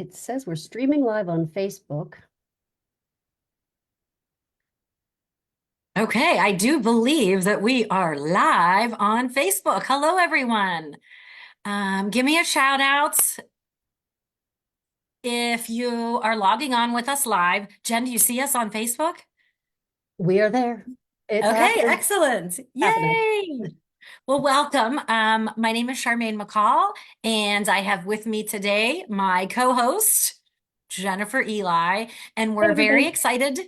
It says we're streaming live on Facebook. Okay, I do believe that we are live on Facebook. Hello, everyone. Give me a shout out if you are logging on with us live. Jen, do you see us on Facebook? We are there. It's Okay, happening. excellent. Happening. Yay. Well, welcome. My name is Charmaine McCall, and I have with me today my co-host, Jennifer Eli, and Hey, we're very everybody. excited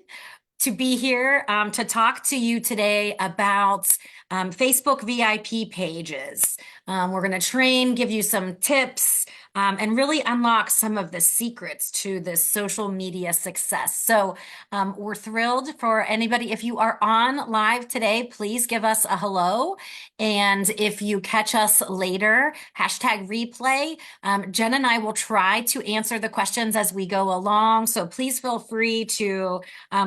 to be here to talk to you today about Facebook VIP pages. We're going to train, give you some tips, and really unlock some of the secrets to this social media success. So we're thrilled for anybody. If you are on live today, please give us a hello. And if you catch us later, hashtag replay. Jen and I will try to answer the questions as we go along. So please feel free to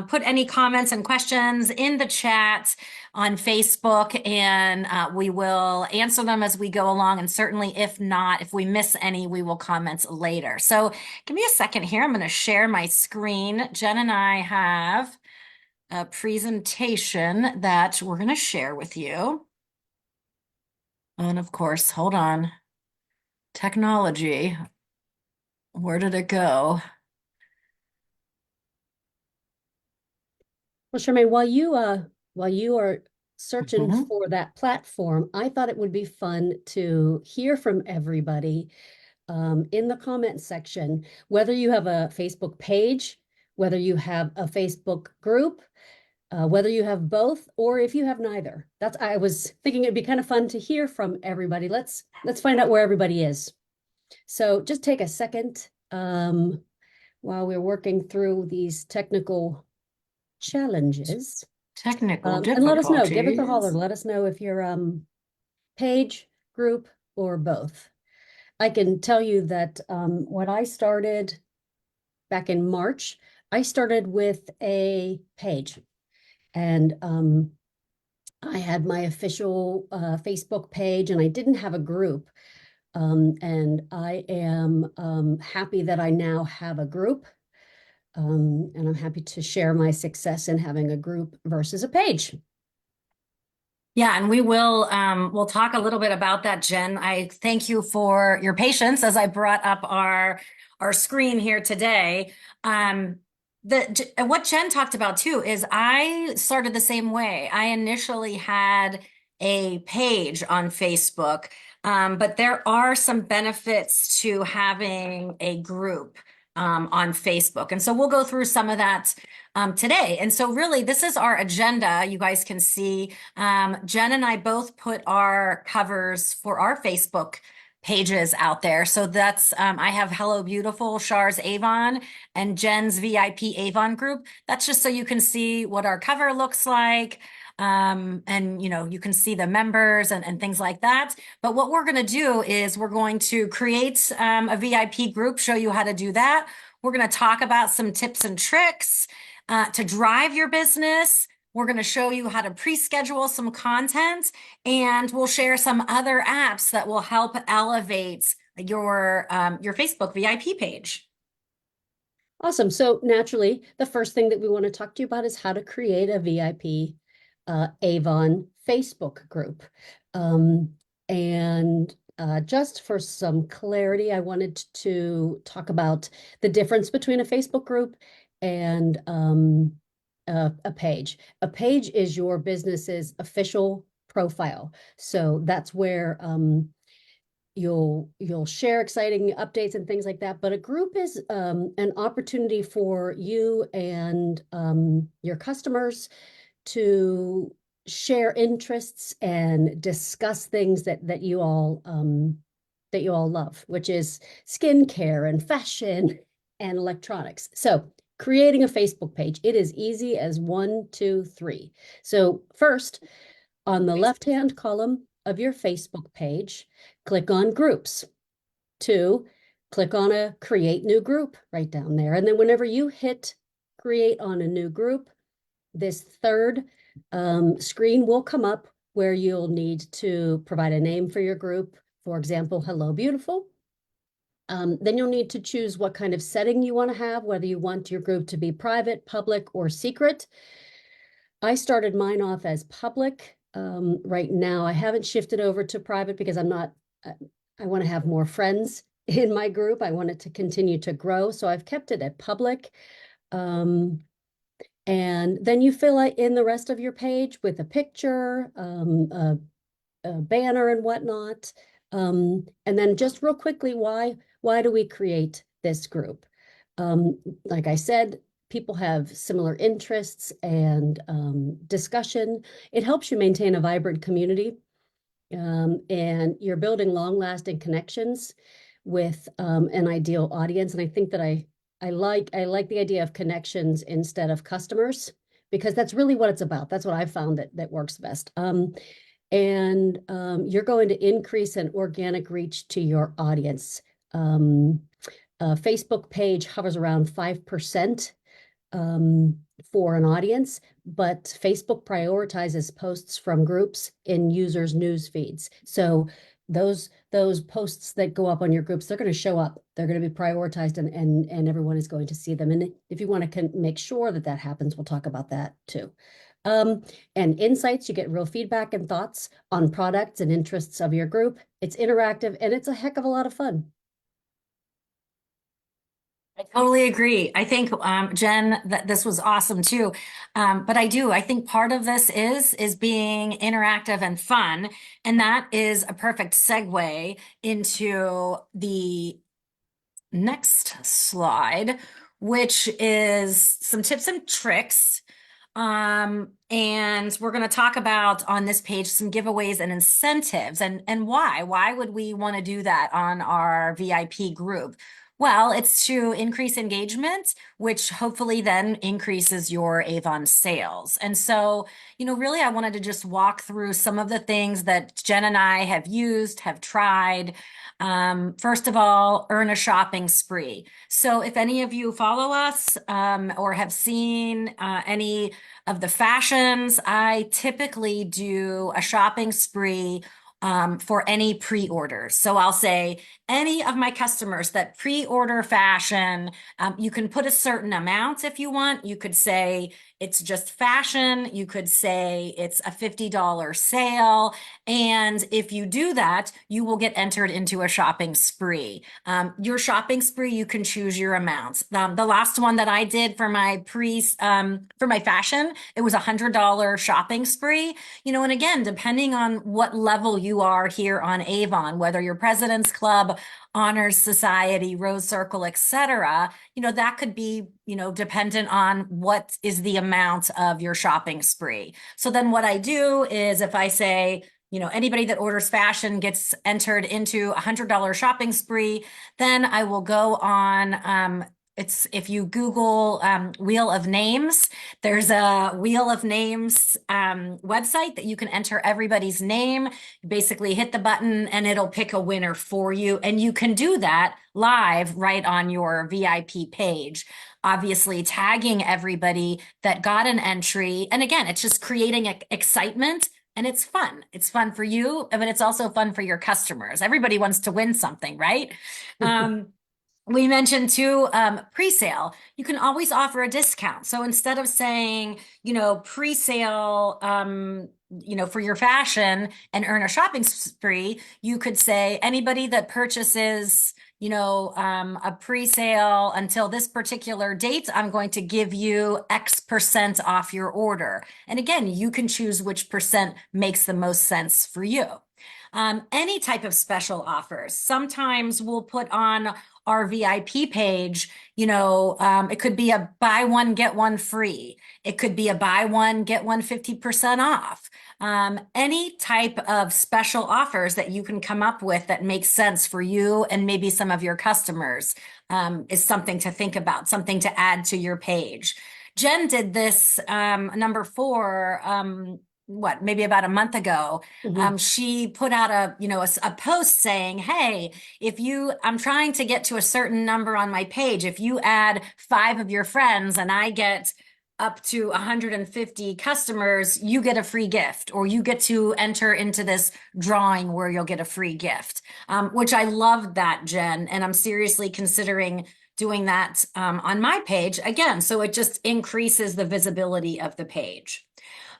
put any comments and questions in the chat on Facebook, and we will answer them as we go along. And certainly, if not, if we miss any, we will comment later. So give me a second here. I'm going to share my screen. Jen and I have a presentation that we're going to share with you. And of course, hold on. Technology. Where did it go? Well, Charmaine, while you are searching Mhm. for that platform, I thought it would be fun to hear from everybody in the comment section, whether you have a Facebook page, whether you have a Facebook group, whether you have both, or if you have neither. That's I was thinking it'd be kind of fun to hear from everybody. Let's find out where everybody is. So just take a second while we're working through these technical challenges. Technical And let us know, give us a holler, difficulties. let us know if you're page, group, or both. I can tell you that when I started back in March, I started with a page, and I had my official Facebook page, and I didn't have a group. And I am happy that I now have a group. And I'm happy to share my success in having a group versus a page. Yeah, and we'll talk a little bit about that, Jen. I thank you for your patience as I brought up our screen here today. What Jen talked about too is I started the same way. I initially had a page on Facebook, but there are some benefits to having a group on Facebook. And so we'll go through some of that today. And so really, this is our agenda. You guys can see Jen and I both put our covers for our Facebook pages out there. So that's, I have Hello Beautiful, Char's Avon, and Jen's VIP Avon group. That's just so you can see what our cover looks like. And you can see the members and things like that. But what we're going to do is we're going to create a VIP group, show you how to do that. We're going to talk about some tips and tricks to drive your business. We're going to show you how to pre-schedule some content, and we'll share some other apps that will help elevate your Facebook VIP page. Awesome. So naturally, the first thing that we want to talk to you about is how to create a VIP Avon Facebook group. And just for some clarity, I wanted to talk about the difference between a Facebook group and a page. A page is your business's official profile. So that's where you'll share exciting updates and things like that. But a group is an opportunity for you and your customers to share interests and discuss things that you all love, which is skincare and fashion and electronics. So creating a Facebook page, it is easy as one, two, three. So first, on the left-hand column of your Facebook page, click on groups. Two, click on a create new group right down there. And then whenever you hit create on a new group, this third screen will come up where you'll need to provide a name for your group. For example, Hello Beautiful. Then you'll need to choose what kind of setting you want to have, whether you want your group to be private, public, or secret. I started mine off as public. Right now, I haven't shifted over to private because I want to have more friends in my group. I want it to continue to grow. So I've kept it at public. Um, and then you fill in the rest of your page with a picture, a banner and whatnot. And then just real quickly, why do we create this group? Like I said, people have similar interests and discussion. It helps you maintain a vibrant community, and you're building long-lasting connections with an ideal audience. And I think that I like the idea of connections instead of customers, because that's really what it's about. That's what I found that works best. And you're going to increase an organic reach to your audience. A Facebook page hovers around 5% for an audience, but Facebook prioritizes posts from groups in users' news feeds. So those posts that go up on your groups, they're going to show up. They're going to be prioritized, and everyone is going to see them. And if you want to make sure that that happens, we'll talk about that too. And insights, you get real feedback and thoughts on products and interests of your group. It's interactive and it's a heck of a lot of fun. I totally agree. I think, Jen, that this was awesome too. But I think part of this is being interactive and fun. And that is a perfect segue into the next slide, which is some tips and tricks. And we're going to talk about on this page some giveaways and incentives and why. Why would we want to do that on our VIP group? Well, it's to increase engagement, which hopefully then increases your Avon sales. And so, really, I wanted to just walk through some of the things that Jen and I have used, have tried. First of all, earn a shopping spree. So if any of you follow us or have seen any of the fashions, I typically do a shopping spree for any pre-orders. So I'll say any of my customers that pre-order fashion, you can put a certain amount if you want. You could say it's just fashion. You could say it's a $50 sale. And if you do that, you will get entered into a shopping spree. Your shopping spree, you can choose your amounts. The last one that I did for my for my fashion, it was $100 shopping spree. And again, depending on what level you are here on Avon, whether you're President's Club, Honors Society, Rose Circle, etc., that could be, dependent on what is the amount of your shopping spree. So then what I do is if I say, anybody that orders fashion gets entered into $100 shopping spree, then I will go on, if you Google Wheel of Names, there's a Wheel of Names website that you can enter everybody's name. You basically hit the button and it'll pick a winner for you. And you can do that live right on your VIP page, obviously tagging everybody that got an entry. And again, it's just creating excitement. And it's fun. It's fun for you, but it's also fun for your customers. Everybody wants to win something, right? We mentioned too, pre-sale. You can always offer a discount. So instead of saying, pre-sale, for your fashion and earn a shopping spree, you could say anybody that purchases, a pre-sale until this particular date, I'm going to give you X% off your order. And again, you can choose which percent makes the most sense for you. Any type of special offers. Sometimes we'll put on our VIP page, it could be a buy one, get one free. It could be a buy one, get one 50% off. Any type of special offers that you can come up with that makes sense for you and maybe some of your customers is something to think about, something to add to your page. Jen did this number 4, maybe about a month ago. She put out a post saying, hey, I'm trying to get to a certain number on my page. If you add 5 of your friends and I get up to 150 customers, you get a free gift, or you get to enter into this drawing where you'll get a free gift, which I loved that, Jen. And I'm seriously considering doing that on my page again. So it just increases the visibility of the page.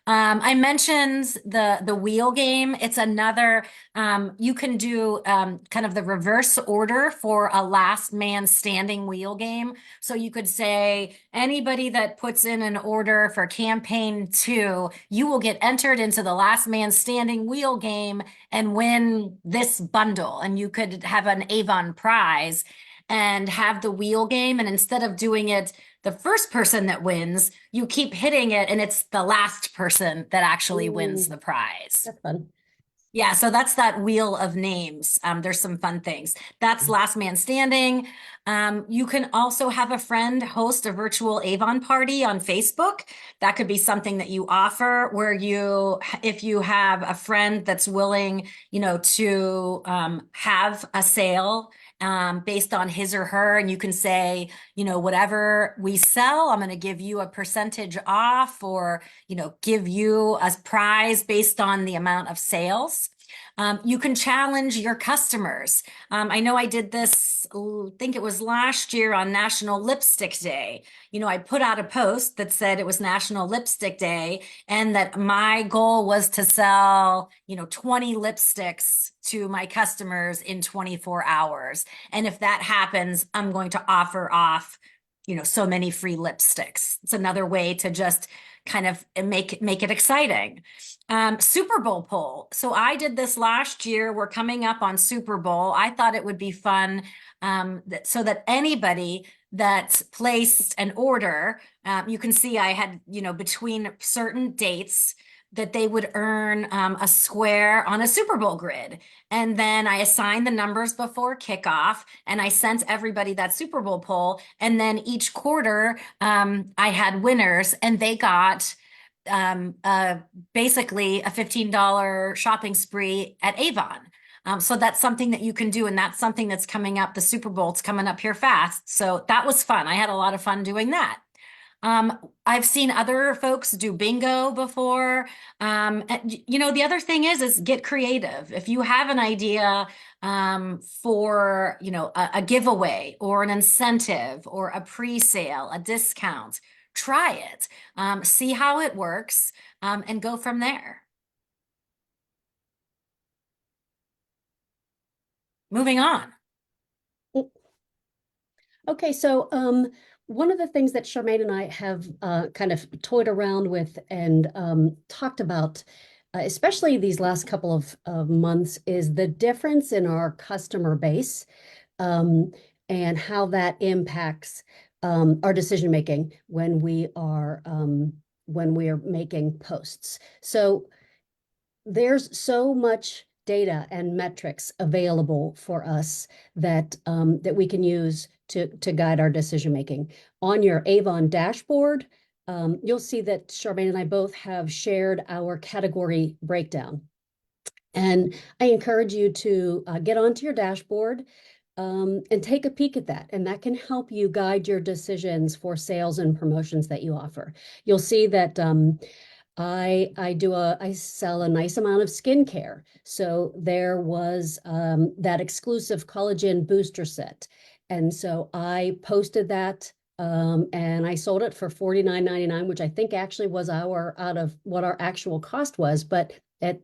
I mentioned the wheel game. It's another, you can do kind of the reverse order for a last man standing wheel game. So you could say anybody that puts in an order for campaign 2, you will get entered into the last man standing wheel game and win this bundle. And you could have an Avon prize and have the wheel game. And instead of doing it the first person that wins, you keep hitting it, and it's the last person that actually wins Ooh, the prize. that's fun. Yeah, so that's that wheel of names. There's some fun things. That's last man standing. You can also have a friend host a virtual Avon party on Facebook. That could be something that you offer, where you, if you have a friend that's willing, to have a sale based on his or her, and you can say, whatever we sell, I'm going to give you a percentage off, or, give you a prize based on the amount of sales. You can challenge your customers. I know I did this, I think it was last year on National Lipstick Day. I put out a post that said it was National Lipstick Day and that my goal was to sell, 20 lipsticks to my customers in 24 hours. And if that happens, I'm going to offer off, so many free lipsticks. It's another way to just kind of make it exciting. Super Bowl poll. So I did this last year. We're coming up on Super Bowl. I thought it would be fun so that anybody that placed an order, you can see I had, between certain dates, that they would earn a square on a Super Bowl grid. And then I assigned the numbers before kickoff, and I sent everybody that Super Bowl poll. And then each quarter, I had winners, and they got basically a $15 shopping spree at Avon. So that's something that you can do, and that's something that's coming up. The Super Bowl's coming up here fast. So that was fun. I had a lot of fun doing that. I've seen other folks do bingo before. The other thing is get creative. If you have an idea for, a giveaway or an incentive or a pre-sale, a discount, try it, see how it works, and go from there. Moving on. Okay, so one of the things that Charmaine and I have kind of toyed around with and talked about, especially these last couple of months, is the difference in our customer base and how that impacts our decision making when we are making posts. So there's so much data and metrics available for us that we can use to guide our decision making. On your Avon dashboard, you'll see that Charmaine and I both have shared our category breakdown. And I encourage you to get onto your dashboard and take a peek at that. And that can help you guide your decisions for sales and promotions that you offer. You'll see that I sell a nice amount of skincare. So there was that exclusive collagen booster set. And so I posted that and I sold it for $49.99, which I think actually was out of what our actual cost was. But I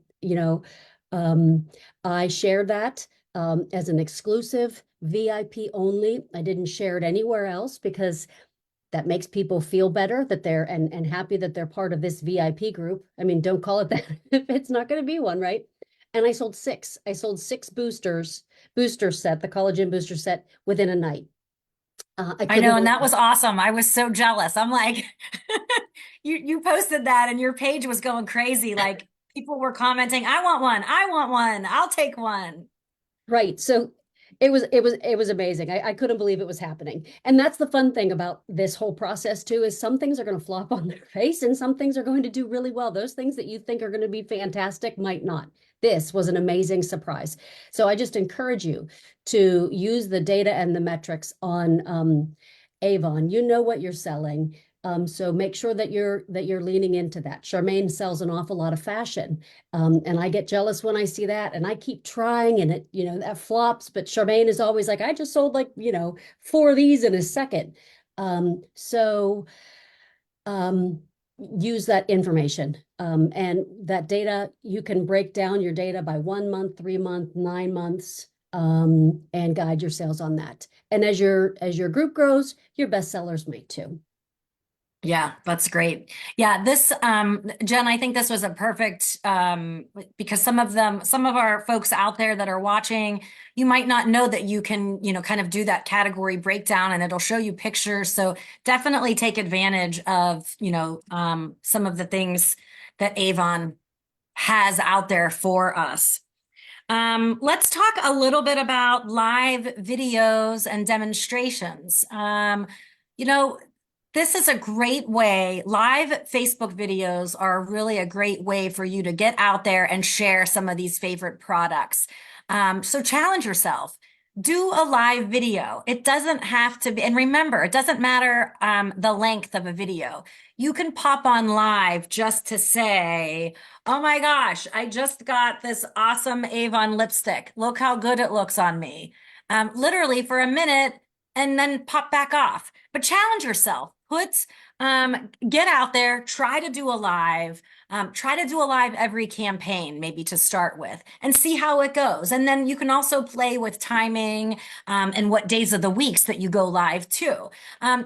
shared that as an exclusive VIP only. I didn't share it anywhere else because that makes people feel better that they're and happy that they're part of this VIP group. I mean, don't call it that if it's not going to be one, right? And I sold six. I sold six booster set, the collagen booster set, within a night. I know, and that was awesome. I was so jealous. I'm like, you posted that and your page was going crazy. Like people were commenting, I want one, I'll take one. Right. So it was amazing. I couldn't believe it was happening. And that's the fun thing about this whole process too, is some things are going to flop on their face and some things are going to do really well. Those things that you think are going to be fantastic might not. This was an amazing surprise. So I just encourage you to use the data and the metrics on Avon. You know what you're selling. So make sure that you're leaning into that. Charmaine sells an awful lot of fashion, and I get jealous when I see that, and I keep trying, and it that flops. But Charmaine is always like, I just sold like 4 of these in a second. So use that information, and that data. You can break down your data by 1 month, 3 month, 9 months, and guide your sales on that. And as your group grows, your best sellers might too. Yeah, that's great. Yeah, this, Jen, I think this was a perfect, because some of our folks out there that are watching, you might not know that you can, kind of do that category breakdown and it'll show you pictures. So definitely take advantage of, some of the things that Avon has out there for us. Let's talk a little bit about live videos and demonstrations. You know, this is a great way. Live Facebook videos are really a great way for you to get out there and share some of these favorite products. So challenge yourself. Do a live video. It doesn't have to be, and remember, it doesn't matter the length of a video. You can pop on live just to say, oh my gosh, I just got this awesome Avon lipstick. Look how good it looks on me. Literally for a minute and then pop back off. But challenge yourself. Get out there, try to do a live. Try to do a live every campaign, maybe to start with, and see how it goes. And then you can also play with timing and what days of the weeks that you go live too.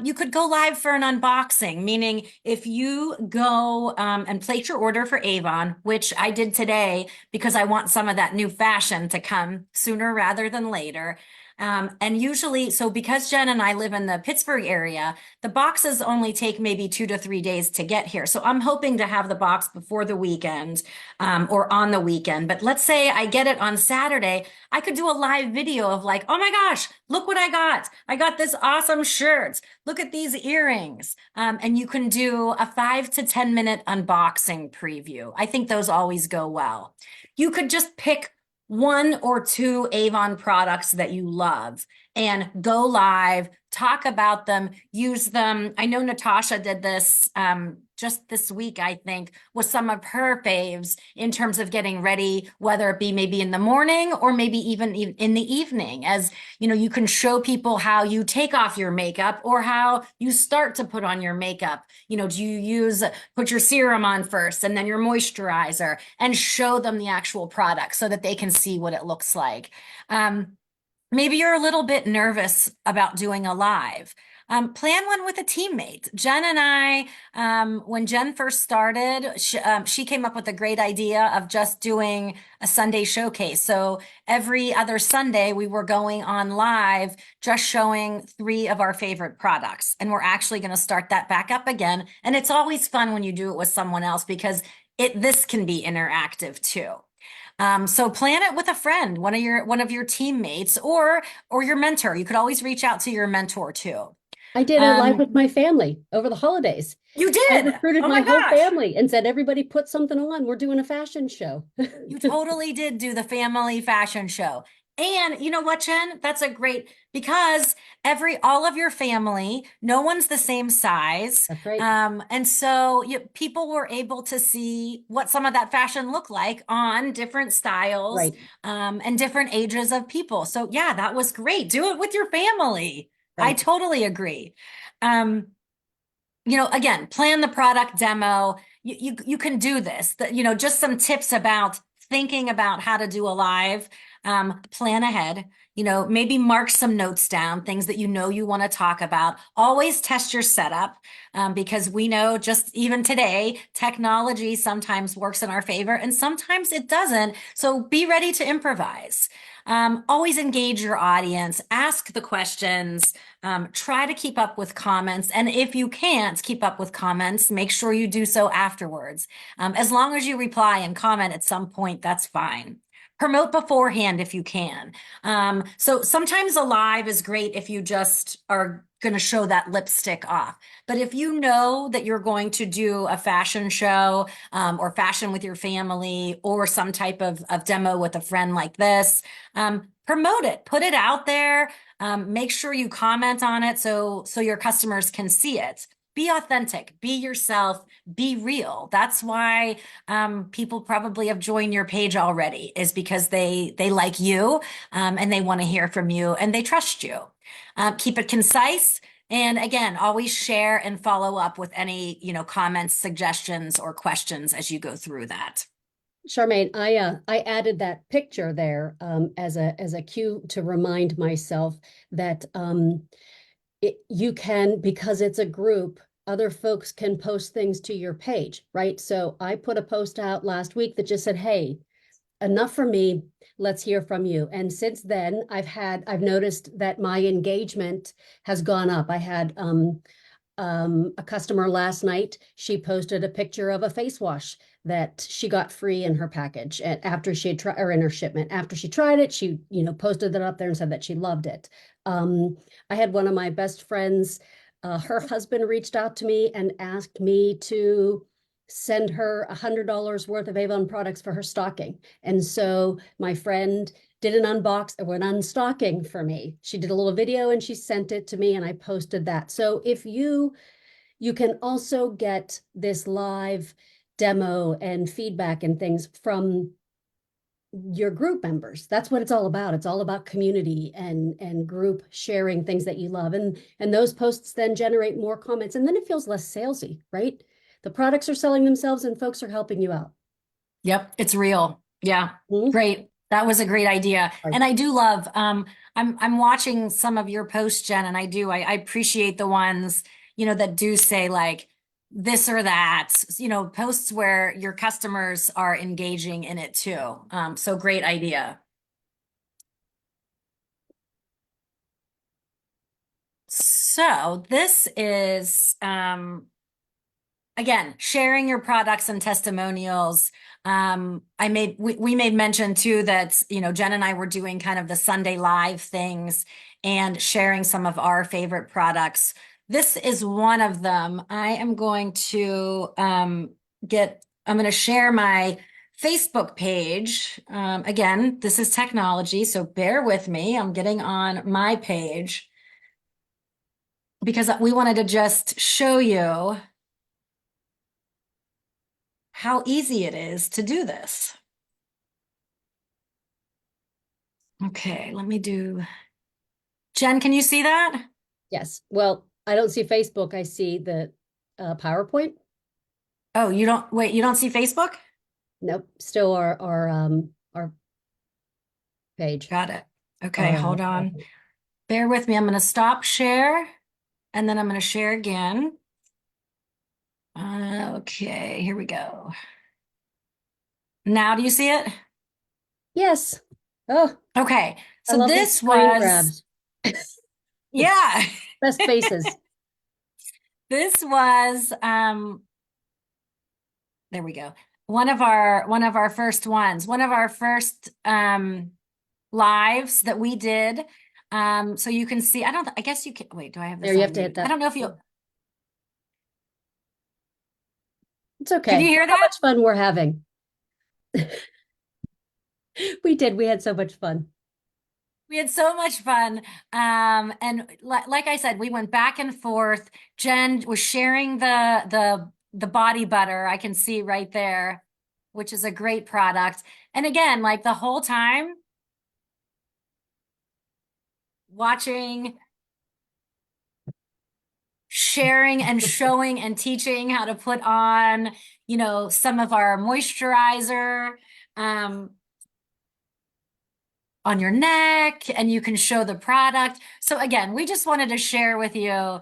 You could go live for an unboxing, meaning if you go and place your order for Avon, which I did today because I want some of that new fashion to come sooner rather than later. And usually, so because Jen and I live in the Pittsburgh area, the boxes only take maybe 2 to 3 days to get here. So I'm hoping to have the box before the weekend or on the weekend. But let's say I get it on Saturday, I could do a live video of like, oh my gosh, look what I got. I got this awesome shirt. Look at these earrings. And you can do a 5 to 10 minute unboxing preview. I think those always go well. You could just pick 1 or 2 Avon products that you love and go live, talk about them, use them. I know Natasha did this just this week, I think, with some of her faves in terms of getting ready, whether it be maybe in the morning or maybe even in the evening. As you can show people how you take off your makeup or how you start to put on your makeup. Do you put your serum on first and then your moisturizer, and show them the actual product so that they can see what it looks like. Maybe you're a little bit nervous about doing a live. Plan one with a teammate. Jen and I, when Jen first started, she came up with a great idea of just doing a Sunday showcase. So every other Sunday, we were going on live, just showing 3 of our favorite products. And we're actually going to start that back up again. And it's always fun when you do it with someone else because this can be interactive too. So plan it with a friend, one of your teammates, or your mentor. You could always reach out to your mentor too. I did a live with my family over the holidays. You I did. recruited Oh my my whole gosh. family and said, everybody put something on. We're doing a fashion show. You totally did do the family fashion show. And you know what, Jen? That's a great, because all of your family, no one's the same size. That's right. And so people were able to see what some of that fashion looked like on different styles, Right. and different ages of people. So yeah, that was great. Do it with your family. I Right. totally agree. Um, again, plan the product demo. You can do this. Just some tips about thinking about how to do a live. Plan ahead. Maybe mark some notes down, things that you want to talk about. Always test your setup, because we know just even today, technology sometimes works in our favor and sometimes it doesn't. So be ready to improvise. Always engage your audience, ask the questions, try to keep up with comments. And if you can't keep up with comments, make sure you do so afterwards. As long as you reply and comment at some point, that's fine. Promote beforehand if you can. So sometimes a live is great if you just are going to show that lipstick off. But if you know that you're going to do a fashion show, or fashion with your family, or some type of demo with a friend like this, promote it, put it out there. Make sure you comment on it so your customers can see it. be authentic, be yourself, be real. That's why people probably have joined your page already, is because they like you, and they want to hear from you, and they trust you. Keep it concise. And again, always share and follow up with any, comments, suggestions, or questions as you go through that. Charmaine, I added that picture there as a cue to remind myself that you can, because it's a group, other folks can post things to your page, right? So I put a post out last week that just said, "Hey, enough for me. Let's hear from you." And since then, I've noticed that my engagement has gone up. I had a customer last night. She posted a picture of a face wash that she got free in her package, and after she had tried, or in her shipment, after she tried it, she posted it up there and said that she loved it. I had one of my best friends, her husband reached out to me and asked me to send her $100 worth of Avon products for her stocking. And so my friend did an unstocking for me. She did a little video and she sent it to me, and I posted that. So if you can also get this live demo and feedback and things from your group members. That's what it's all about. It's all about community and group sharing things that you love. And those posts then generate more comments, and then it feels less salesy, right? The products are selling themselves and folks are helping you out. Yep, it's real. Yeah, Mhm. great. That was a great idea. Right. And I do love, I'm watching some of your posts, Jen, and I appreciate the ones, that do say like this or that, posts where your customers are engaging in it too. So great idea. So this is, again, sharing your products and testimonials. We made mention too that, Jen and I were doing kind of the Sunday live things and sharing some of our favorite products. This is one of them. I am going to I'm going to share my Facebook page. Again, this is technology, so bear with me. I'm getting on my page because we wanted to just show you how easy it is to do this. Okay, let me do. Jen, can you see that? Yes. Well, I don't see Facebook. I see the PowerPoint. Oh, you don't see Facebook? Nope. Still our page. Got it. Okay, Our hold on. Bear with me. I'm going to stop share and then I'm going to share again. Okay, here we go. Now, do you see it? yes. Oh, Okay, I so love these this screen was, grabs. yeah, Best faces. this was, there we go. One of our first ones, one of our first lives that we did. So you can see, I guess you can, wait, do I have this There, you on have to hit mute? I that. don't know if you, It's can you okay. hear Look how that? much fun we're having. We did. We had so much fun. We had so much fun. And like I said, we went back and forth. Jen was sharing the body butter. I can see right there, which is a great product. And again, like the whole time watching, sharing and showing and teaching how to put on, some of our moisturizer on your neck, and you can show the product. So again, we just wanted to share with you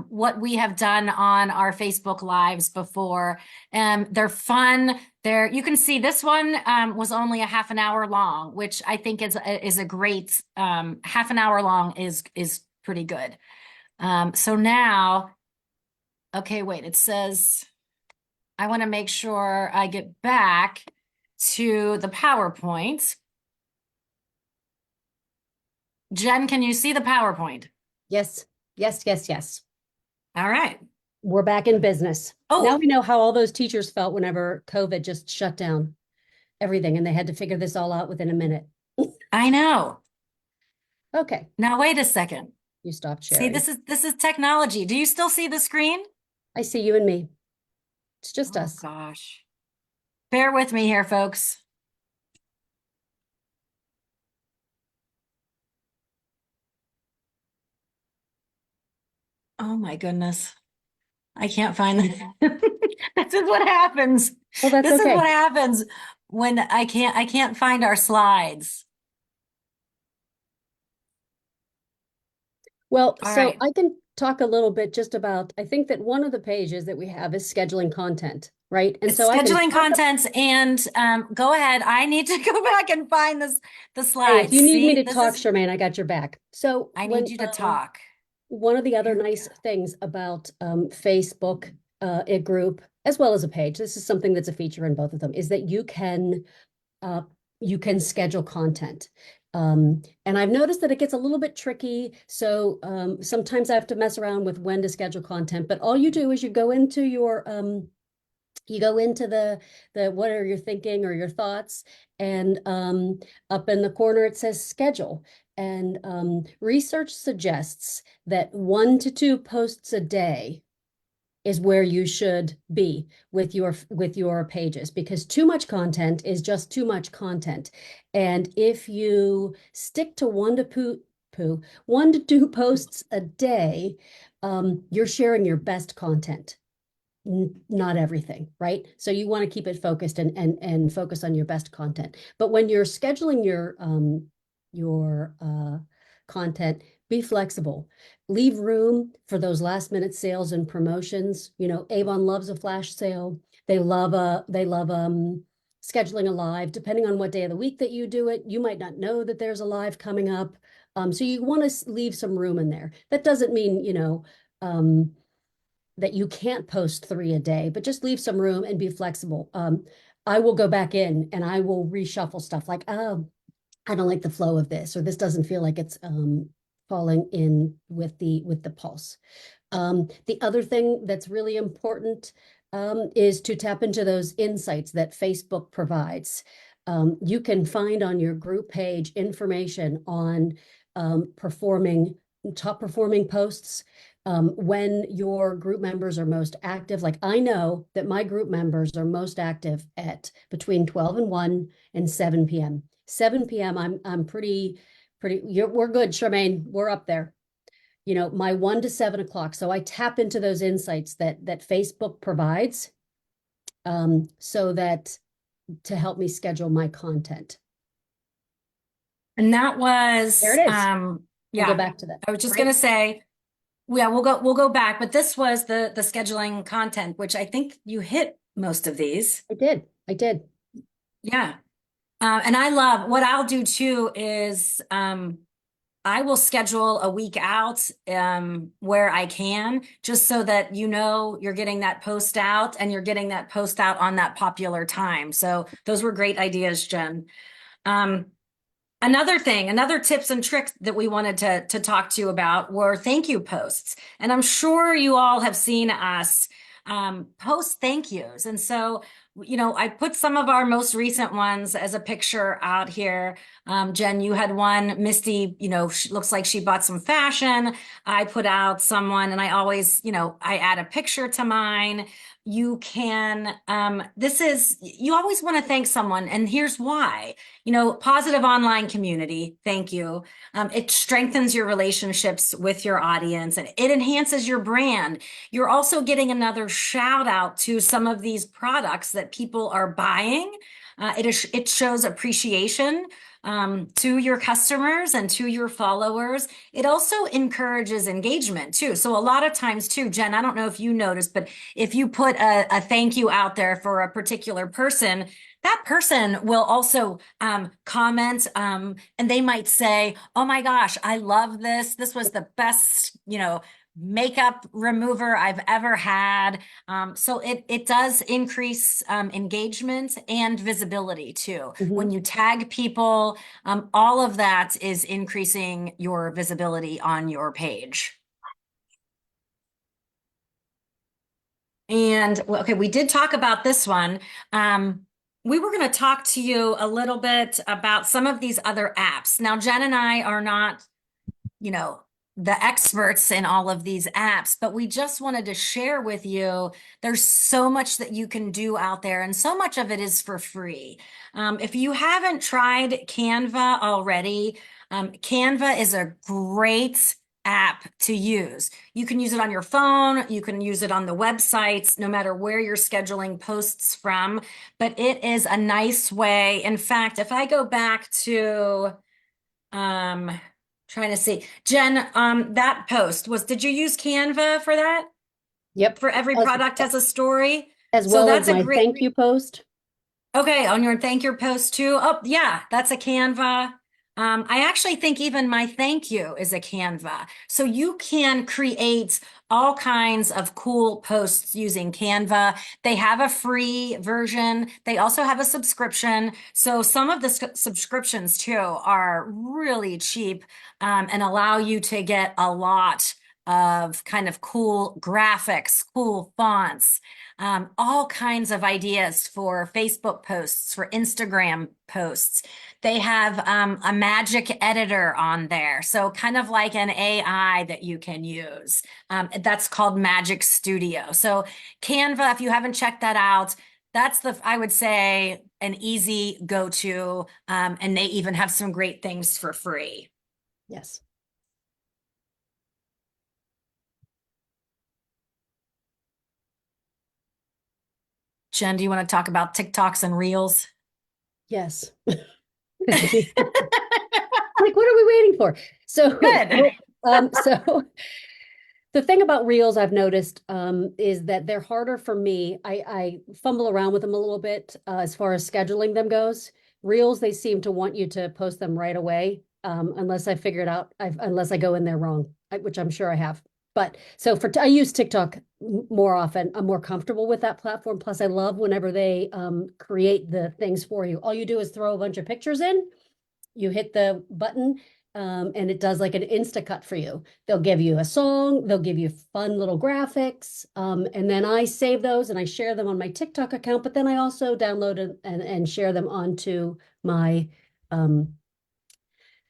what we have done on our Facebook Lives before. They're fun. You can see this one was only a half an hour long, which I think is a great half an hour long is pretty good. So now, okay, wait, it says, I want to make sure I get back to the PowerPoint. Jen, can you see the PowerPoint? Yes. Yes. Yes. Yes. All right. We're back in business. Now Oh, we know how all those teachers felt whenever COVID just shut down everything and they had to figure this all out within a minute. I know. Okay. Now, wait a second. You stopped See, sharing. this is technology. Do you still see the screen? I see you and me. It's just Oh us. gosh. Bear with me here, folks. Oh my goodness. I can't find that. This is what happens. Oh, that's This is okay. what happens when I can't find our slides. Well, All so right. I can talk a little bit just about, I think that one of the pages that we have is scheduling content, right? And It's so I can scheduling talk, contents and go ahead. I need to go back and find the hey, if slides. you need me See, to this talk, is Charmaine, I got your back. So I need when you to talk. one of the other Here we nice go. things about Facebook, a group, as well as a page, this is something that's a feature in both of them, is that uh, you can schedule content. And I've noticed that it gets a little bit tricky. So sometimes I have to mess around with when to schedule content. But all you do is you go into the what are you thinking or your thoughts, and up in the corner it says schedule. And research suggests that 1 to 2 posts a day is where you should be with your pages, because too much content is just too much content. And if you stick to 1 to 2 posts a day, you're sharing your best content, not everything, right? So you want to keep it focused and focus on your best content. But when you're scheduling your content, be flexible. Leave room for those last minute sales and promotions. You know, Avon loves a flash sale. They love scheduling a live. Depending on what day of the week that you do it, you might not know that there's a live coming up. So you want to leave some room in there. That doesn't mean, that you can't post 3 a day, but just leave some room and be flexible. I will go back in and I will reshuffle stuff like, oh, I don't like the flow of this, or this doesn't feel like it's falling in with the pulse. The other thing that's really important is to tap into those insights that Facebook provides. You can find on your group page information on performing top performing posts, when your group members are most active. Like I know that my group members are most active at between 12 and 1 and 7 p.m. 7 p.m. I'm pretty we're good, Charmaine. We're up there. You know, my 1 to 7 o'clock. So I tap into those insights that Facebook provides, so that to help me schedule my content. And that There was it is. We'll go yeah. back to that. I was just Right? gonna say, yeah, we'll go back, but this was the scheduling content, which I think you hit most of these. I did. I did. Yeah. And I love what I'll do too is I will schedule a week out where I can, just so that you know you're getting that post out and you're getting that post out on that popular time. So those were great ideas, Jen. Um, Another thing, another tips and tricks that we wanted to talk to you about were thank you posts. And I'm sure you all have seen us post thank yous. And so, I put some of our most recent ones as a picture out here. Jen, you had one. Misty, she looks like she bought some fashion. I put out someone, and I always, I add a picture to mine. You can, you always want to thank someone, and here's why. Positive online community. Thank you. It strengthens your relationships with your audience and it enhances your brand. You're also getting another shout out to some of these products that people are buying. It shows appreciation to your customers and to your followers. It also encourages engagement too. So a lot of times too, Jen, I don't know if you noticed, but if you put a thank you out there for a particular person, that person will also comment, and they might say, oh my gosh, I love this. This was the best, makeup remover I've ever had. So it does increase engagement and visibility too. Mhm. When you tag people, all of that is increasing your visibility on your page. And well, okay, we did talk about this one. We were going to talk to you a little bit about some of these other apps. Now, Jen and I are not, you know, the experts in all of these apps, but we just wanted to share with you there's so much that you can do out there, and so much of it is for free. If you haven't tried Canva already, Canva is a great app to use. You can use it on your phone, you can use it on the websites, no matter where you're scheduling posts from, but it is a nice way. In fact, if I go back to, um, trying to see, Jen, that post was, did you use Canva for that? Yep. For every As, product has a story? as So well as that's a my great, thank you post. okay, on your thank you post too. Oh, yeah, that's a Canva. I actually think even my thank you is a Canva. So you can create all kinds of cool posts using Canva. They have a free version. They also have a subscription. So some of the subscriptions too are really cheap, and allow you to get a lot of kind of cool graphics, cool fonts, all kinds of ideas for Facebook posts, for Instagram posts. They have a magic editor on there. So kind of like an AI that you can use. That's called Magic Studio. So Canva, if you haven't checked that out, that's I would say, an easy go-to. And they even have some great things for free. Yes. Jen, do you want to talk about TikToks and Reels? Yes. Like, what are we waiting for? So, Good. so the thing about Reels I've noticed is that they're harder for me. I fumble around with them a little bit as far as scheduling them goes. Reels, they seem to want you to post them right away, unless I figure it out, unless I go in there wrong, which I'm sure I have. But so I use TikTok more often. I'm more comfortable with that platform. Plus, I love whenever they create the things for you. All you do is throw a bunch of pictures in, you hit the button, and it does like an Instacut for you. They'll give you a song, they'll give you fun little graphics, and then I save those and I share them on my TikTok account, but then I also download and share them onto my um,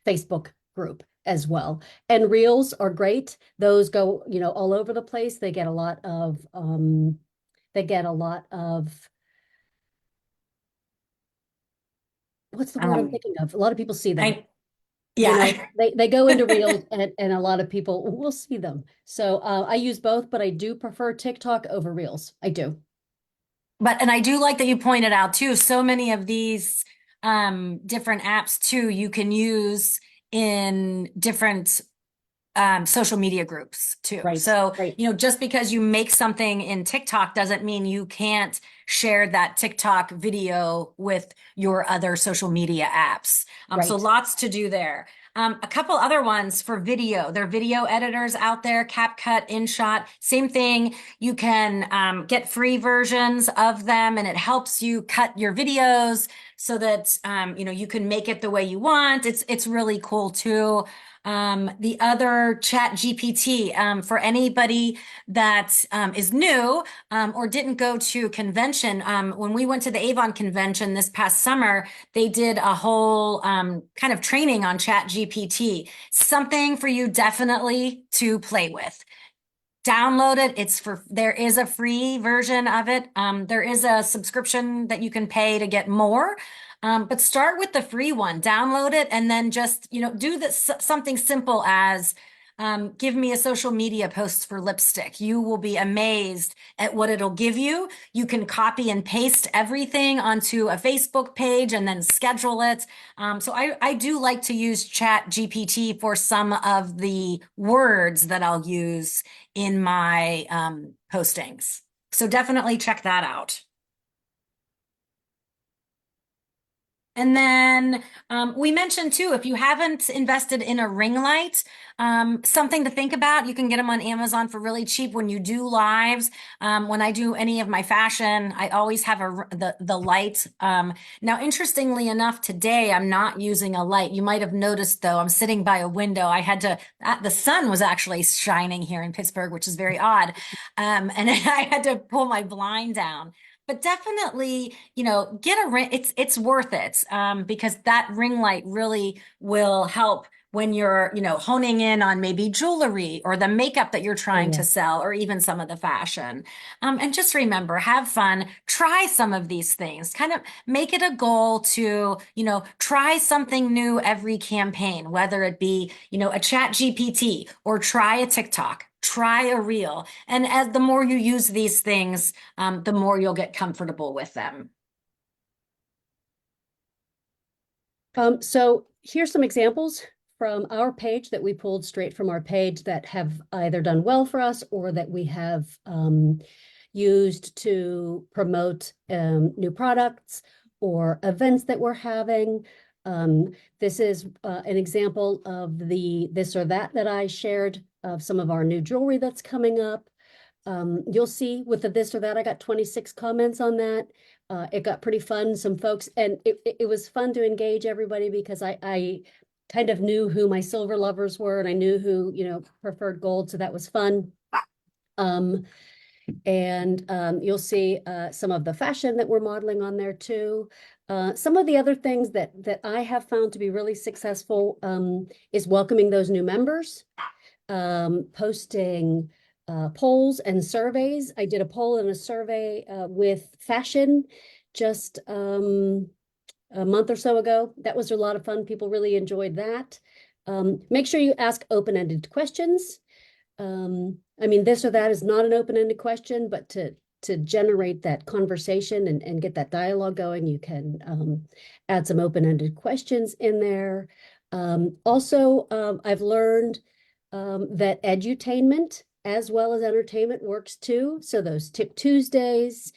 Facebook group as well. And Reels are great. Those go, all over the place. They get a lot of what's the word I'm Um, thinking of? A lot of people see them. I, yeah. They go into Reels, and a lot of people will see them. So I use both, but I do prefer TikTok over Reels. I do. And I do like that you pointed out too, so many of these different apps too, you can use in different social media groups too. Right, So, right, just because you make something in TikTok doesn't mean you can't share that TikTok video with your other social media apps. So right. lots to do there. A couple other ones for video. There are video editors out there, CapCut, InShot, same thing. You can get free versions of them, and it helps you cut your videos so that you can make it the way you want. It's really cool too. The other Chat GPT, for anybody that is new or didn't go to convention. When we went to the Avon convention this past summer, they did a whole kind of training on Chat GPT. Something for you definitely to play with. Download it. There is a free version of it. There is a subscription that you can pay to get more. But start with the free one, download it, and then just, do this something simple as give me a social media post for lipstick. You will be amazed at what it'll give you. You can copy and paste everything onto a Facebook page and then schedule it. So I do like to use Chat GPT for some of the words that I'll use in my postings. So definitely check that out. And then we mentioned too, if you haven't invested in a ring light, something to think about. You can get them on Amazon for really cheap when you do lives. When I do any of my fashion, I always have the light. Now, interestingly enough, today I'm not using a light. You might have noticed though, I'm sitting by a window. The sun was actually shining here in Pittsburgh, which is very odd. And I had to pull my blind down. but definitely, get a ring. It's worth it, because that ring light really will help when you're, honing in on maybe jewelry or the makeup that you're Oh, trying yeah. to sell, or even some of the fashion. And just remember, have fun, try some of these things, kind of make it a goal to, try something new every campaign, whether it be, a chat GPT, or try a TikTok, try a reel. And as the more you use these things, the more you'll get comfortable with them. So here's some examples from our page that we pulled straight from our page that have either done well for us or that we have used to promote new products or events that we're having. This is an example of the this or that that I shared of some of our new jewelry that's coming up. You'll see with the this or that, I got 26 comments on that. It got pretty fun, some folks, and it was fun to engage everybody because I kind of knew who my silver lovers were and I knew who, preferred gold. So that was fun. And you'll see some of the fashion that we're modeling on there too. Some of the other things that I have found to be really successful is welcoming those new members, posting polls and surveys. I did a poll and a survey with fashion just a month or so ago. That was a lot of fun. People really enjoyed that. Make sure you ask open-ended questions. I mean, this or that is not an open-ended question, but to generate that conversation and get that dialogue going, you can add some open-ended questions in there. Also, I've learned that edutainment as well as entertainment works too. So those Tip Tuesdays,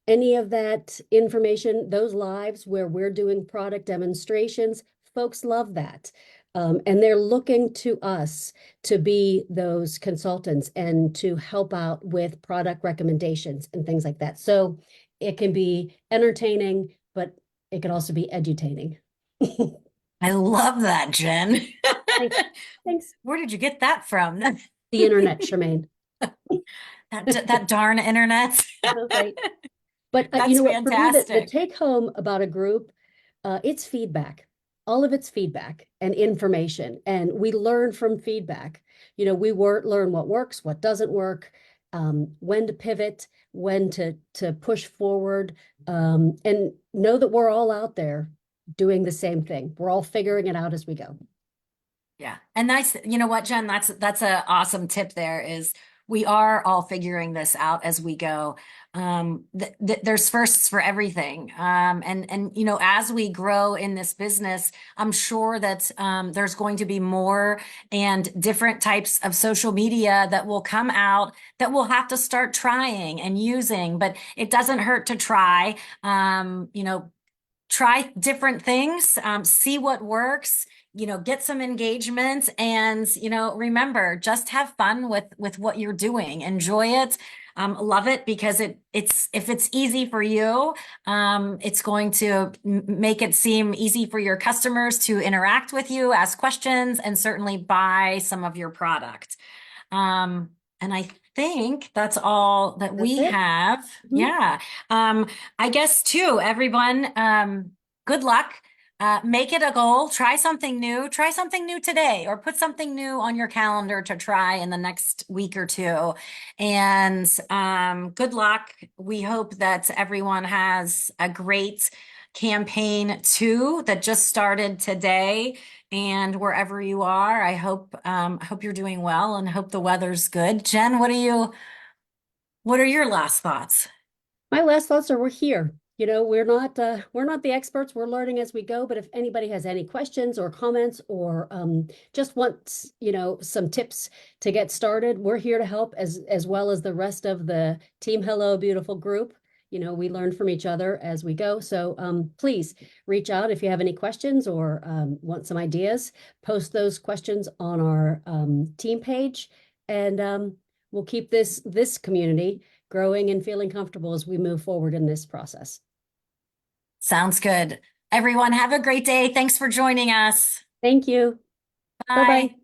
any of that information, those lives where we're doing product demonstrations, folks love that. And they're looking to us to be those consultants and to help out with product recommendations and things like that. So it can be entertaining, but it can also be edutaining. I love that, Jen. Thanks. Thanks. Where did you get that from? The internet, Charmaine. That darn internet. Right. But you That's know what, for me, the fantastic. take home about a group, it's feedback. All of it's feedback and information. And we learn from feedback. We learn what works, what doesn't work, when to pivot, when to push forward, and know that we're all out there doing the same thing. We're all figuring it out as we go. Yeah. And that's, you know what, Jen, that's a awesome tip there is we are all figuring this out as we go. There's firsts for everything. And as we grow in this business, I'm sure that there's going to be more and different types of social media that will come out that we'll have to start trying and using, but it doesn't hurt to try. Try different things, see what works, get some engagement, and remember, just have fun with what you're doing. Enjoy it. Love it, because it's if it's easy for you, it's going to make it seem easy for your customers to interact with you, ask questions, and certainly buy some of your product. And I think that's all that That's we it. have. Mhm. Yeah. I guess too, everyone, good luck. Make it a goal. Try something new. Try something new today, or put something new on your calendar to try in the next week or two. And good luck. We hope that everyone has a great campaign too that just started today. And wherever you are, I hope you're doing well and hope the weather's good. Jen, what are your last thoughts? My last thoughts are we're here. We're not the experts. We're learning as we go. But if anybody has any questions or comments or just wants, some tips to get started, we're here to help as well as the rest of the Team Hello Beautiful group. We learn from each other as we go. So please reach out if you have any questions or want some ideas. Post those questions on our team page, and we'll keep this community growing and feeling comfortable as we move forward in this process. Sounds good. Everyone, have a great day. Thanks for joining us. Thank you. Bye-bye. Bye.